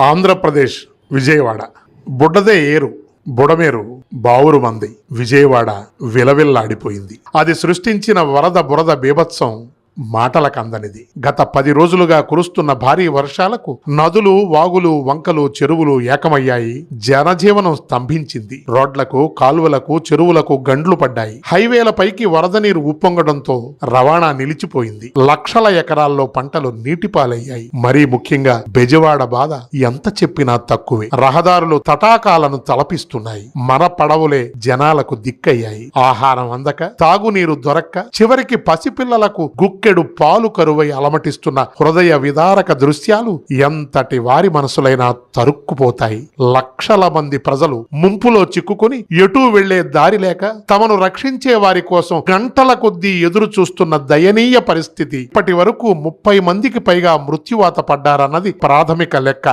ఆంధ్రప్రదేశ్ విజయవాడ బుడ్డదే ఏరు బుడమేరు బావురు మంది విజయవాడ విలవిల్లాడిపోయింది. అది సృష్టించిన వరద బురద బీభత్సం మాటలకందనిది. గత 10 రోజులుగా కురుస్తున్న భారీ వర్షాలకు నదులు, వాగులు, వంకలు, చెరువులు ఏకమయ్యాయి. జనజీవనం స్తంభించింది. రోడ్లకు, కాలువలకు, చెరువులకు గండ్లు పడ్డాయి. హైవేలపైకి వరద నీరు ఉప్పొంగడంతో రవాణా నిలిచిపోయింది. లక్షల ఎకరాల్లో పంటలు నీటిపాలయ్యాయి. మరీ ముఖ్యంగా బెజవాడ బాధ ఎంత చెప్పినా తక్కువే. రహదారులు తటాకాలను తలపిస్తున్నాయి. మన పడవులే జనాలకు దిక్కయ్యాయి. ఆహారం అందక, తాగునీరు దొరక్క, చివరికి పసిపిల్లలకు గుక్కెడు పాలు కరువై అలమటిస్తున్న హృదయ విదారక దృశ్యాలు ఎంతటి వారి మనసులైనా తరుక్కుపోతాయి. లక్షల మంది ప్రజలు ముంపులో చిక్కుకుని ఎటూ వెళ్లే దారి లేక తమను రక్షించే వారి కోసం గంటల కొద్దీ ఎదురు చూస్తున్న దయనీయ పరిస్థితి. ఇప్పటి వరకు 30 మందికి పైగా మృత్యువాత పడ్డారన్నది ప్రాథమిక లెక్క.